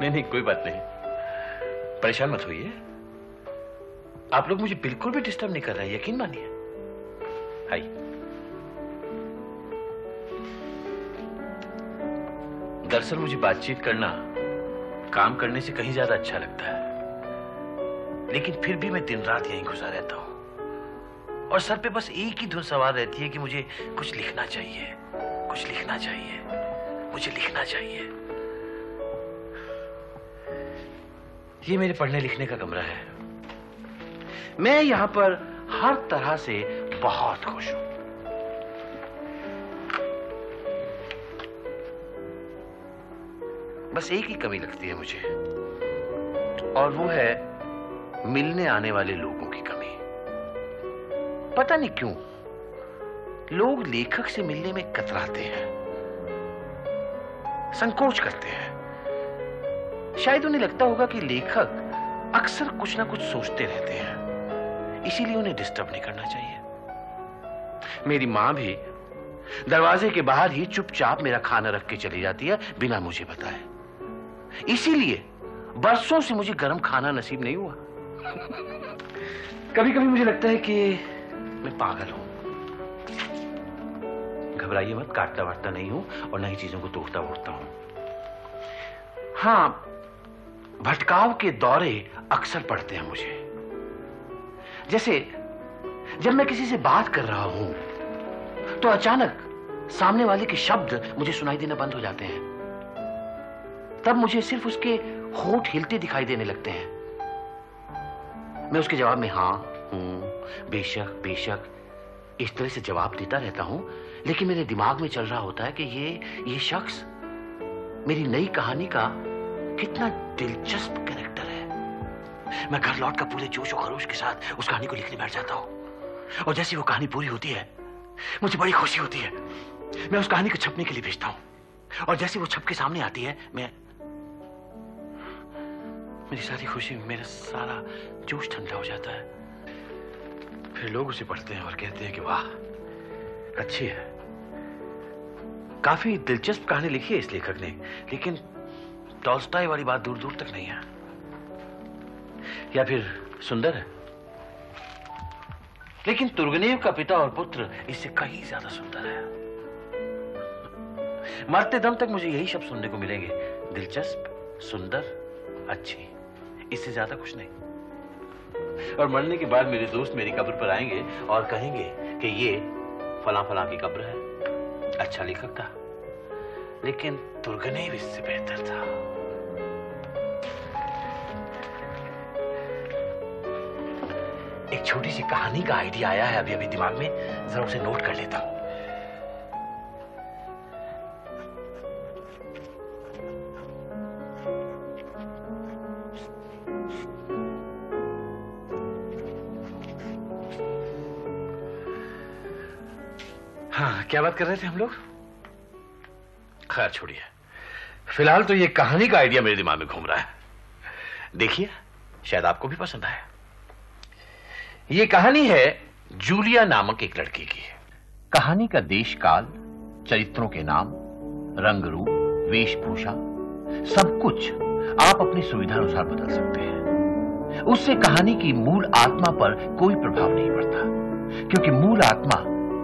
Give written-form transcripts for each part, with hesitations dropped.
नहीं, कोई बात नहीं, परेशान मत होइए। आप लोग मुझे बिल्कुल भी डिस्टर्ब नहीं कर रहे हैं, यकीन मानिए। आइए। दरअसल मुझे बातचीत करना काम करने से कहीं ज्यादा अच्छा लगता है, लेकिन फिर भी मैं दिन रात यहीं घुसा रहता हूं और सर पे बस एक ही धुन सवार रहती है कि मुझे कुछ लिखना चाहिए, कुछ लिखना चाहिए, मुझे लिखना चाहिए। ये मेरे पढ़ने लिखने का कमरा है। मैं यहां पर हर तरह से बहुत खुश हूं। बस एक ही कमी लगती है मुझे, और वो है मिलने आने वाले लोगों की कमी। पता नहीं क्यों लोग लेखक से मिलने में कतराते हैं, संकोच करते हैं। शायद उन्हें लगता होगा कि लेखक अक्सर कुछ ना कुछ सोचते रहते हैं, इसीलिए उन्हें डिस्टर्ब नहीं करना चाहिए। मेरी मां भी दरवाजे के बाहर ही चुपचाप मेरा खाना रख के चली जाती है बिना मुझे बताए। इसीलिए बरसों से मुझे गर्म खाना नसीब नहीं हुआ। कभी कभी मुझे लगता है कि मैं पागल हूं। घबराइए मत, काटता वाटता नहीं हूं और न ही चीजों को तोड़ता उड़ता हूं। हाँ, भटकाव के दौरे अक्सर पड़ते हैं मुझे। जैसे जब मैं किसी से बात कर रहा हूं तो अचानक सामने वाले के शब्द मुझे सुनाई देना बंद हो जाते हैं। तब मुझे सिर्फ उसके होंठ हिलते दिखाई देने लगते हैं। मैं उसके जवाब में हाँ, हूं, बेशक, बेशक इस तरह से जवाब देता रहता हूं, लेकिन मेरे दिमाग में चल रहा होता है कि ये शख्स मेरी नई कहानी का कितना दिलचस्प कैरेक्टर है। मैं घर लौट कर पूरे जोश और खरोश के साथ उस कहानी को लिखने बैठ जाता हूं, और जैसे वो कहानी पूरी होती है मुझे बड़ी खुशी होती है। मैं उस कहानी को छपने के लिए भेजता हूं, और जैसे वो छप के सामने आती है मेरी सारी खुशी, मेरा सारा जोश ठंडा हो जाता है। फिर लोग उसे पढ़ते हैं और कहते हैं कि वाह, अच्छी है, काफी दिलचस्प कहानी लिखी है इस लेखक ने, लेकिन टॉल्स्टॉय वाली बात दूर दूर तक नहीं है। या फिर सुंदर है, लेकिन तुर्गेनेव का पिता और पुत्र इससे कहीं ज्यादा सुंदर है। मरते दम तक मुझे यही शब्द सुनने को मिलेंगे, दिलचस्प, सुंदर, अच्छी, इससे ज्यादा कुछ नहीं। और मरने के बाद मेरे दोस्त मेरी कब्र पर आएंगे और कहेंगे कि ये फलां फलां की कब्र है, अच्छा लेखक था, लेकिन तुर्गेनेव इससे बेहतर था। एक छोटी सी कहानी का आइडिया आया है अभी दिमाग में, जरा उसे नोट कर लेता हूं। हाँ, क्या बात कर रहे थे हम लोग? खैर छोड़िए, फिलहाल तो ये कहानी का आइडिया मेरे दिमाग में घूम रहा है। देखिए, शायद आपको भी पसंद आए। ये कहानी है जूलिया नामक एक लड़की की। कहानी का देश काल, चरित्रों के नाम, रंग रूप, वेशभूषा, सब कुछ आप अपनी सुविधा अनुसार बदल सकते हैं। उससे कहानी की मूल आत्मा पर कोई प्रभाव नहीं पड़ता, क्योंकि मूल आत्मा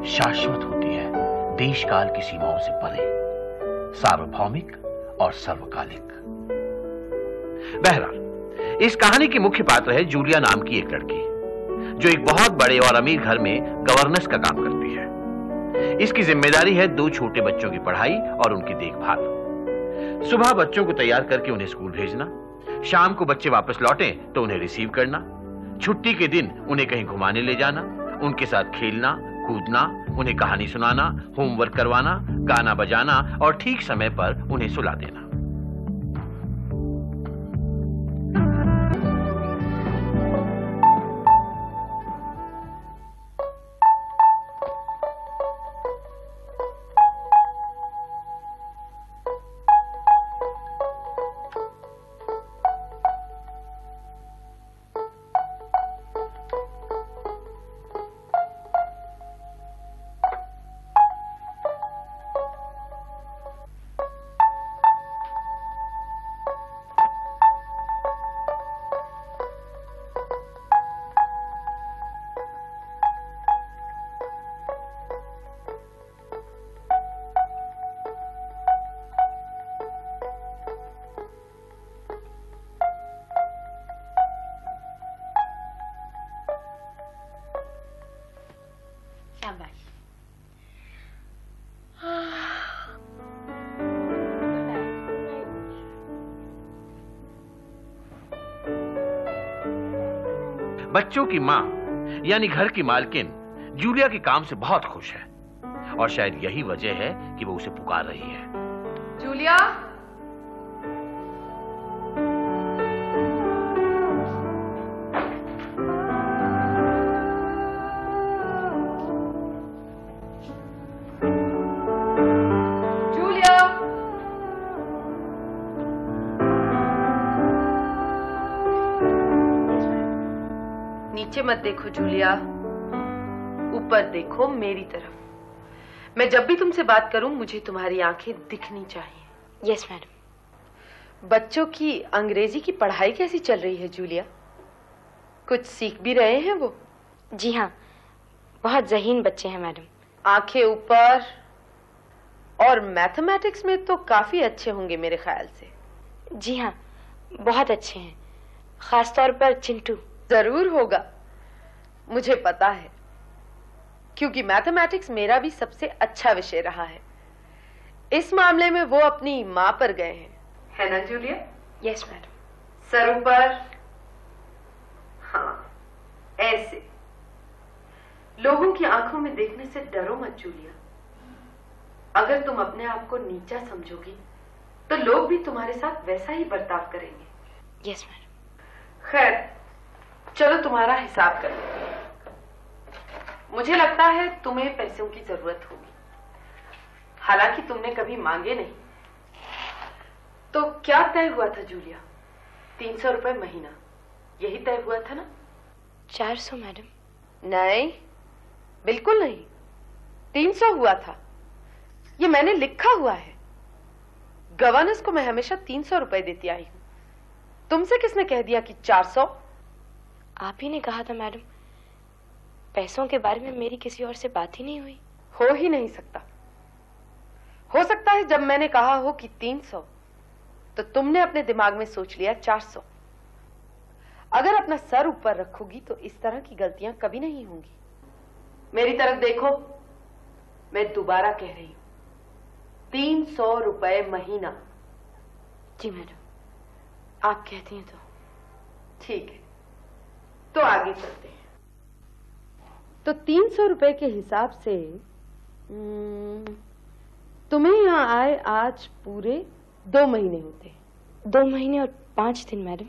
शाश्वत होती है, देश काल की सीमाओं से परे, सार्वभौमिक और सर्वकालिक। बहरहाल, इस कहानी की मुख्य पात्र है जूलिया नाम की एक लड़की, जो एक बहुत बड़े और अमीर घर में गवर्नेंस का काम करती है। इसकी जिम्मेदारी है 2 छोटे बच्चों की पढ़ाई और उनकी देखभाल। सुबह बच्चों को तैयार करके उन्हें स्कूल भेजना, शाम को बच्चे वापस लौटें तो उन्हें रिसीव करना, छुट्टी के दिन उन्हें कहीं घुमाने ले जाना, उनके साथ खेलना कूदना, उन्हें कहानी सुनाना, होमवर्क करवाना, गाना बजाना और ठीक समय पर उन्हें सुला देना। बच्चों की मां यानी घर की मालकिन जूलिया के काम से बहुत खुश है, और शायद यही वजह है कि वो उसे पुकार रही है। जूलिया, नीचे मत देखो जूलिया, ऊपर देखो मेरी तरफ। मैं जब भी तुमसे बात करूं मुझे तुम्हारी आंखें दिखनी चाहिए। Yes madam. बच्चों की अंग्रेजी की पढ़ाई कैसी चल रही है जूलिया? कुछ सीख भी रहे हैं वो? जी हाँ, बहुत ज़हीन बच्चे हैं मैडम। आंखें ऊपर। और मैथमेटिक्स में तो काफी अच्छे होंगे मेरे ख्याल से। जी हाँ, बहुत अच्छे हैं, खासतौर पर चिंटू। जरूर होगा, मुझे पता है, क्योंकि मैथमेटिक्स मेरा भी सबसे अच्छा विषय रहा है। इस मामले में वो अपनी मां पर गए हैं, है ना जूलिया? Yes madam. सर ऊपर। हाँ, ऐसे। लोगों की आंखों में देखने से डरो मत जूलिया। अगर तुम अपने आप को नीचा समझोगी तो लोग भी तुम्हारे साथ वैसा ही बर्ताव करेंगे। Yes madam. खैर, चलो तुम्हारा हिसाब कर लेते हैं। मुझे लगता है तुम्हें पैसों की जरूरत होगी, हालांकि तुमने कभी मांगे नहीं। तो क्या तय हुआ था जूलिया? 300 रुपए महीना, यही तय हुआ था ना? 400 मैडम। नहीं, बिल्कुल नहीं, 300 हुआ था। ये मैंने लिखा हुआ है। गवर्नेंस को मैं हमेशा 300 रुपए देती आई हूं। तुमसे किसने कह दिया कि 400? आप ही ने कहा था मैडम। पैसों के बारे में मेरी किसी और से बात ही नहीं हुई। हो ही नहीं सकता। हो सकता है जब मैंने कहा हो कि 300 तो तुमने अपने दिमाग में सोच लिया 400। अगर अपना सर ऊपर रखोगी तो इस तरह की गलतियां कभी नहीं होंगी। मेरी तरफ देखो, मैं दोबारा कह रही हूं, 300 रुपए महीना। जी मैडम, आप कहती हैं तो। ठीक है, तो आगे चलते हैं। तो 300 रुपए के हिसाब से तुम्हें यहाँ आए आज पूरे 2 महीने होते हैं। 2 महीने और 5 दिन मैडम।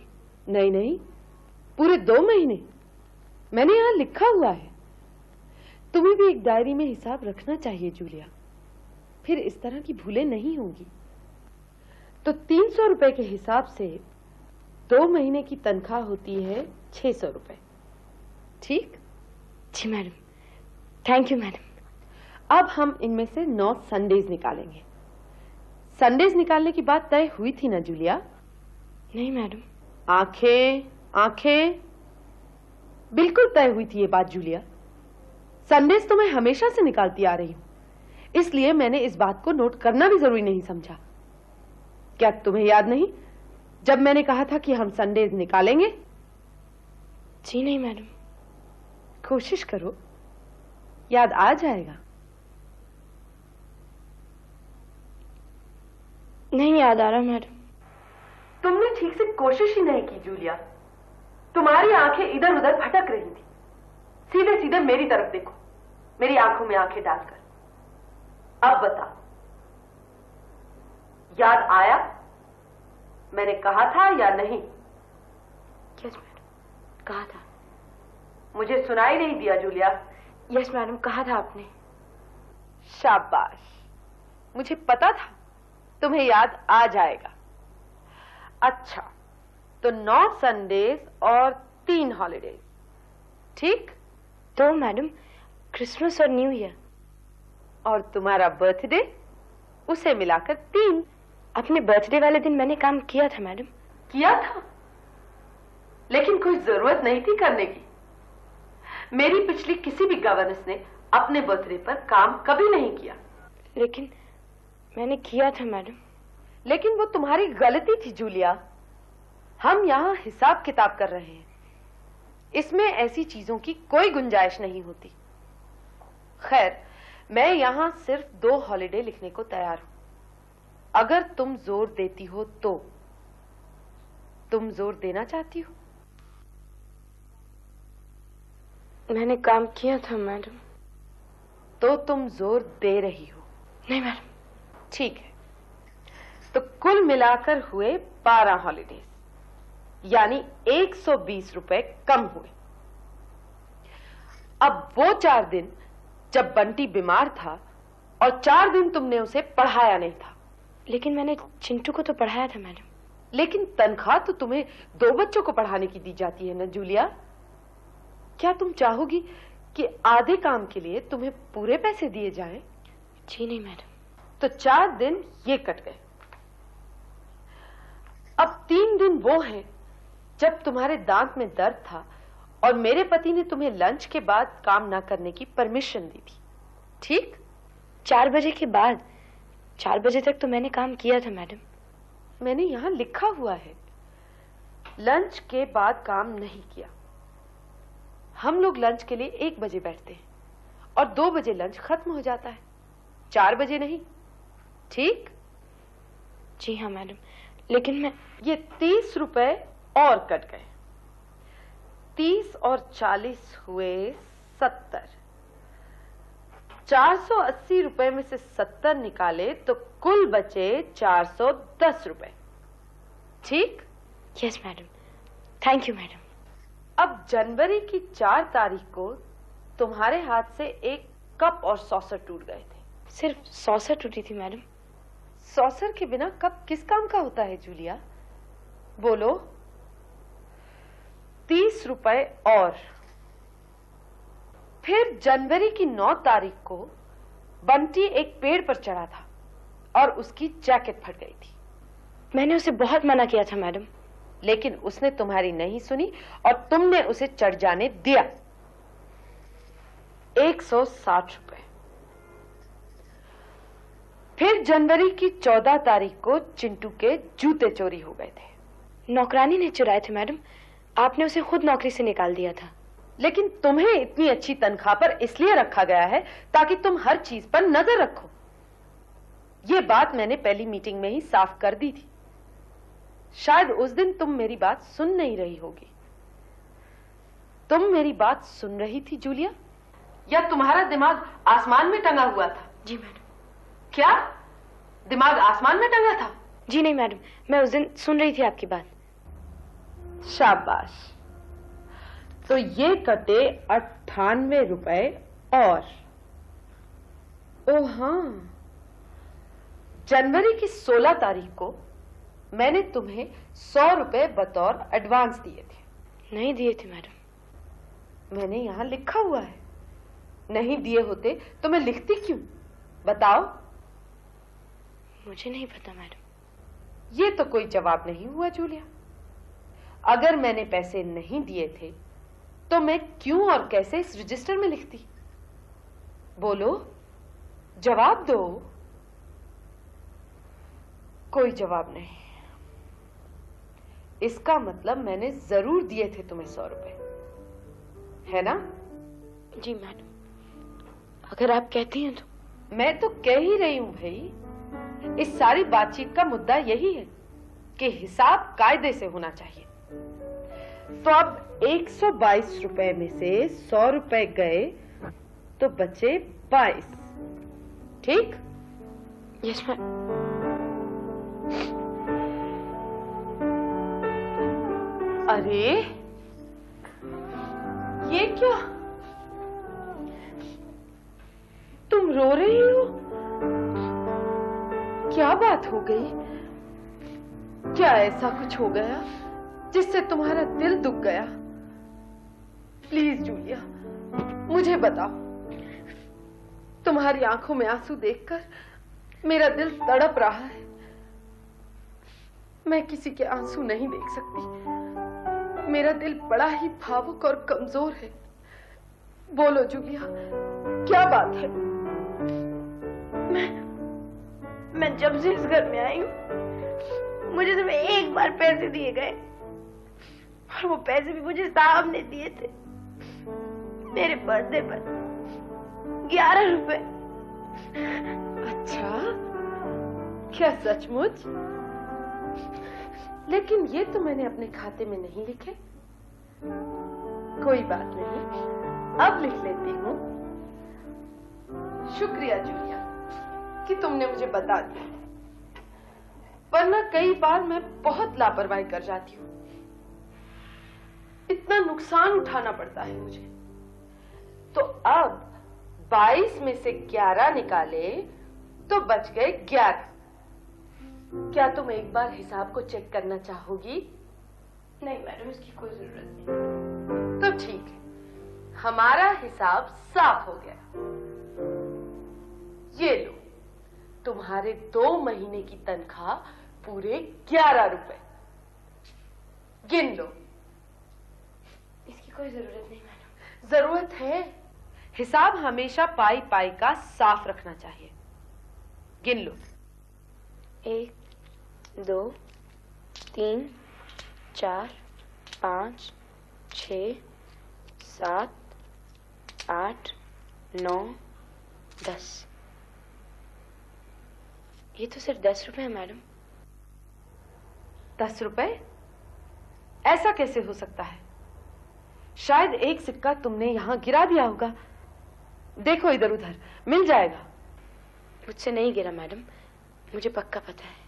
नहीं नहीं, पूरे 2 महीने। मैंने यहाँ लिखा हुआ है। तुम्हें भी एक डायरी में हिसाब रखना चाहिए जूलिया, फिर इस तरह की भूलें नहीं होंगी। तो 300 रुपए के हिसाब से 2 महीने की तनख्वाह होती है 600 रुपए, ठीक? जी मैडम, थैंक यू मैडम। अब हम इनमें से 9 संडेज निकालेंगे। संडेज निकालने की बात तय हुई थी ना जूलिया? नहीं मैडम। आंखें आंखें, बिल्कुल तय हुई थी ये बात जूलिया। संडेज तो मैं हमेशा से निकालती आ रही हूं, इसलिए मैंने इस बात को नोट करना भी जरूरी नहीं समझा। क्या तुम्हें याद नहीं जब मैंने कहा था कि हम संडेज निकालेंगे? जी नहीं मैडम। कोशिश करो, याद आ जाएगा। नहीं याद आ रहा मैडम। तुमने ठीक से कोशिश ही नहीं की जूलिया। तुम्हारी आंखें इधर उधर भटक रही थी। सीधे सीधे मेरी तरफ देखो, मेरी आंखों में आंखें डालकर। अब बताओ, याद आया मैंने कहा था या नहीं? यस मैडम, कहा था। मुझे सुनाई नहीं दिया जूलिया? यस मैडम, कहा था आपने। शाबाश, मुझे पता था तुम्हें याद आ जाएगा। अच्छा, तो 9 संडेज और 3 हॉलीडेज, ठीक? तो मैडम, क्रिसमस और न्यू ईयर। और तुम्हारा बर्थडे, उसे मिलाकर 3। अपने बर्थडे वाले दिन मैंने काम किया था मैडम। किया था, लेकिन कोई जरूरत नहीं थी करने की। मेरी पिछली किसी भी गवर्नेंस ने अपने बर्थडे पर काम कभी नहीं किया। लेकिन मैंने किया था मैडम। लेकिन वो तुम्हारी गलती थी जूलिया। हम यहाँ हिसाब किताब कर रहे हैं, इसमें ऐसी चीजों की कोई गुंजाइश नहीं होती। खैर, मैं यहाँ सिर्फ 2 हॉलिडे लिखने को तैयार हूं, अगर तुम जोर देती हो तो। तुम जोर देना चाहती हो? मैंने काम किया था मैडम। तो तुम जोर दे रही हो? नहीं मैडम। ठीक है, तो कुल मिलाकर हुए 12 हॉलीडेज, यानी 120 रुपए कम हुए। अब वो 4 दिन जब बंटी बीमार था और 4 दिन तुमने उसे पढ़ाया नहीं था। लेकिन मैंने चिंटू को तो पढ़ाया था मैडम। लेकिन तनख्वाह तो तुम्हें 2 बच्चों को पढ़ाने की दी जाती है ना जूलिया? क्या तुम चाहोगी कि आधे काम के लिए तुम्हें पूरे पैसे दिए जाएं? जी नहीं मैडम। तो 4 दिन ये कट गए। अब 3 दिन वो हैं जब तुम्हारे दांत में दर्द था और मेरे पति ने तुम्हें लंच के बाद काम ना करने की परमिशन दी थी, ठीक? 4 बजे के बाद? 4 बजे तक तो मैंने काम किया था मैडम। मैंने यहां लिखा हुआ है, लंच के बाद काम नहीं किया। हम लोग लंच के लिए 1 बजे बैठते हैं और 2 बजे लंच खत्म हो जाता है, 4 बजे नहीं, ठीक? जी हाँ मैडम, लेकिन मैं ये 30 रुपए और कट गए। 30 और 40 हुए 70। 480 रुपए में से 70 निकाले तो कुल बचे 410 रुपए, ठीक? Yes madam, thank you madam. अब जनवरी की 4 तारीख को तुम्हारे हाथ से एक कप और सॉसर टूट गए थे। सिर्फ सॉसर टूटी थी मैडम। सॉसर के बिना कप किस काम का होता है जूलिया? बोलो। 30 रुपए और। फिर जनवरी की 9 तारीख को बंटी एक पेड़ पर चढ़ा था और उसकी जैकेट फट गई थी। मैंने उसे बहुत मना किया था मैडम। लेकिन उसने तुम्हारी नहीं सुनी और तुमने उसे चढ़ जाने दिया। 160 रुपए। फिर जनवरी की 14 तारीख को चिंटू के जूते चोरी हो गए थे। नौकरानी ने चुराए थे मैडम, आपने उसे खुद नौकरी से निकाल दिया था। लेकिन तुम्हें इतनी अच्छी तनख्वाह पर इसलिए रखा गया है ताकि तुम हर चीज पर नजर रखो। यह बात मैंने पहली मीटिंग में ही साफ कर दी थी। शायद उस दिन तुम मेरी बात सुन नहीं रही होगी। तुम मेरी बात सुन रही थी जूलिया, या तुम्हारा दिमाग आसमान में टंगा हुआ था? जी मैडम। क्या दिमाग आसमान में टंगा था? जी नहीं मैडम, मैं उस दिन सुन रही थी आपकी बात। शाबाश। तो ये कटे 98 रुपए और ओ हाँ, जनवरी की 16 तारीख को मैंने तुम्हें 100 रुपए बतौर एडवांस दिए थे। नहीं दिए थे मैडम। मैंने यहां लिखा हुआ है। नहीं दिए होते तो मैं लिखती क्यों, बताओ? मुझे नहीं पता मैडम। ये तो कोई जवाब नहीं हुआ जूलिया। अगर मैंने पैसे नहीं दिए थे तो मैं क्यों और कैसे इस रजिस्टर में लिखती? बोलो, जवाब दो। कोई जवाब नहीं। इसका मतलब मैंने जरूर दिए थे तुम्हें 100 रुपए, है ना? जी मैडम, अगर आप कहती हैं तो। मैं तो कह ही रही हूं भाई। इस सारी बातचीत का मुद्दा यही है कि हिसाब कायदे से होना चाहिए। तो अब 122 रुपए में से 100 रुपए गए तो बचे 22, ठीक? Yes madam. अरे ये क्या, तुम रो रही हो? क्या बात हो गई? क्या ऐसा कुछ हो गया जिससे तुम्हारा दिल दुख गया? प्लीज जूलिया, मुझे बताओ। तुम्हारी आंखों में आंसू देखकर मेरा दिल तड़प रहा है। मैं किसी के आंसू नहीं देख सकती। मेरा दिल बड़ा ही भावुक और कमजोर है। बोलो जूलिया, क्या बात है? मैं जब से इस घर में आई हूँ मुझे सिर्फ एक बार पैसे दिए गए, और वो पैसे भी मुझे साहब ने दिए थे मेरे बर्थडे पर, 11 रुपए। अच्छा, क्या सचमुच? लेकिन ये तो मैंने अपने खाते में नहीं लिखे। कोई बात नहीं, अब लिख लेती हूँ। शुक्रिया जूलिया कि तुमने मुझे बता दिया, वरना कई बार मैं बहुत लापरवाही कर जाती हूँ। इतना नुकसान उठाना पड़ता है मुझे। तो अब 22 में से 11 निकाले तो बच गए 11। क्या तुम एक बार हिसाब को चेक करना चाहोगी? नहीं मैडम, इसकी कोई जरूरत नहीं। तो ठीक है, हमारा हिसाब साफ हो गया। ये लो, तुम्हारे 2 महीने की तनख्वाह पूरे 11 रुपए। गिन लो। इसकी कोई जरूरत नहीं मैडम। जरूरत है। हिसाब हमेशा पाई पाई का साफ रखना चाहिए। गिन लो। 1 2 3 4 5 6 7 8 9 10। ये तो सिर्फ 10 रुपए है मैडम। 10 रुपए? ऐसा कैसे हो सकता है? शायद एक सिक्का तुमने यहां गिरा दिया होगा। देखो इधर उधर, मिल जाएगा। मुझसे नहीं गिरा मैडम, मुझे पक्का पता है।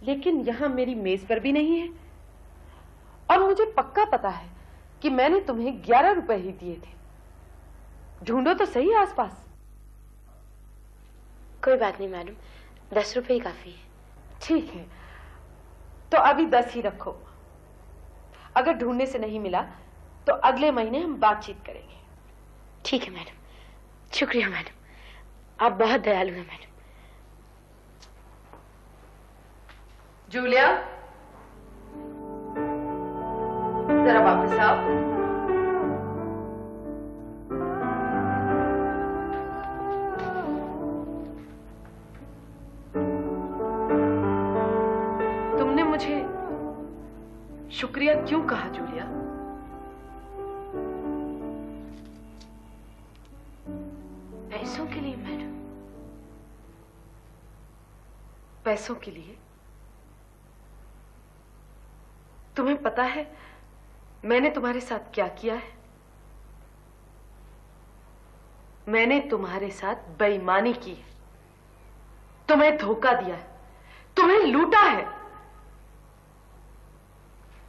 लेकिन यहां मेरी मेज पर भी नहीं है, और मुझे पक्का पता है कि मैंने तुम्हें 11 रुपए ही दिए थे। ढूंढो तो सही आसपास। कोई बात नहीं मैडम, 10 रुपए ही काफी है। ठीक है, तो अभी 10 ही रखो। अगर ढूंढने से नहीं मिला तो अगले महीने हम बातचीत करेंगे। ठीक है मैडम, शुक्रिया मैडम, आप बहुत दयालु हैं मैडम। जूलिया, जरा वापस आओ। तुमने मुझे शुक्रिया क्यों कहा जूलिया? पैसों के लिए मैडम। पैसों के लिए? तुम्हें पता है मैंने तुम्हारे साथ क्या किया है? मैंने तुम्हारे साथ बेईमानी की है, तुम्हें धोखा दिया है, तुम्हें लूटा है।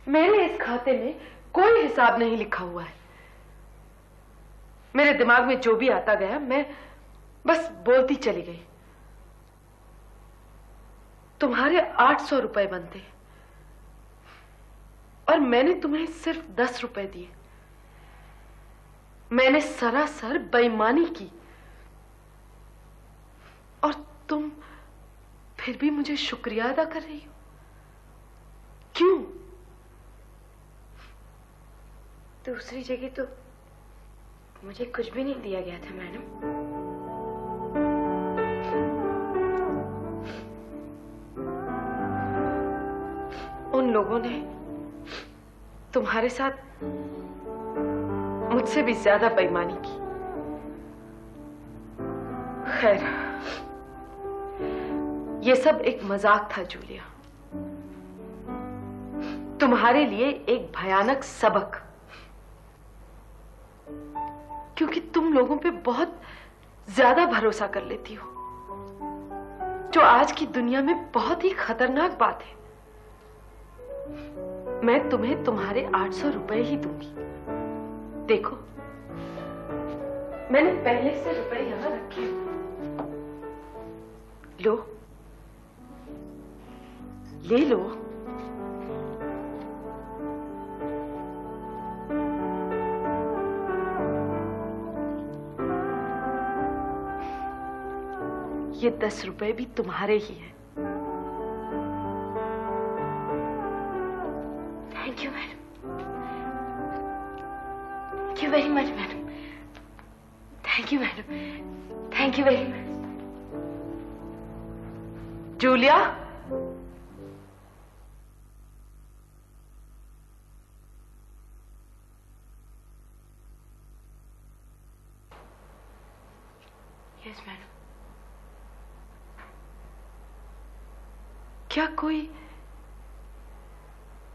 मेरे इस खाते में कोई हिसाब नहीं लिखा हुआ है। मेरे दिमाग में जो भी आता गया मैं बस बोलती चली गई। तुम्हारे 800 रुपए बनते और मैंने तुम्हें सिर्फ 10 रुपए दिए। मैंने सरासर बेईमानी की और तुम फिर भी मुझे शुक्रिया अदा कर रही हो। क्यों? दूसरी जगह तो मुझे कुछ भी नहीं दिया गया था मैडम। उन लोगों ने तुम्हारे साथ मुझसे भी ज्यादा बेईमानी की। खैर, ये सब एक मजाक था जूलिया, तुम्हारे लिए एक भयानक सबक, क्योंकि तुम लोगों पे बहुत ज्यादा भरोसा कर लेती हो, जो आज की दुनिया में बहुत ही खतरनाक बात है। मैं तुम्हें तुम्हारे 800 रुपए ही दूंगी। देखो, मैंने पहले से रुपए यहां रखे हैं। लो, ले लो। ये 10 रुपए भी तुम्हारे ही हैं। Thank you madam. Thank you very much madam. Thank you madam. Thank you very much. Julia, yes madam. क्या कोई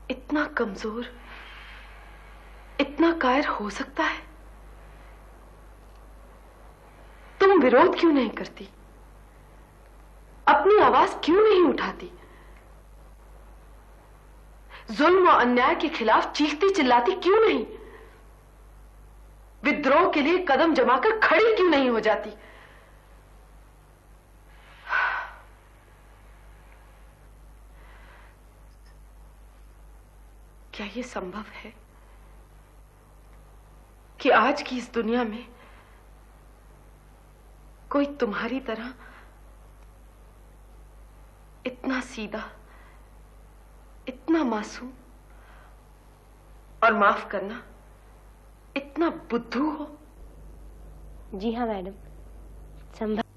इतना कमजोर, इतना कायर हो सकता है? तुम विरोध क्यों नहीं करती? अपनी आवाज क्यों नहीं उठाती? जुल्म और अन्याय के खिलाफ चीखती चिल्लाती क्यों नहीं? विद्रोह के लिए कदम जमाकर खड़ी क्यों नहीं हो जाती? क्या यह संभव है कि आज की इस दुनिया में कोई तुम्हारी तरह इतना सीधा, इतना मासूम और माफ करना इतना बुद्धू हो? जी हाँ मैडम, संभव।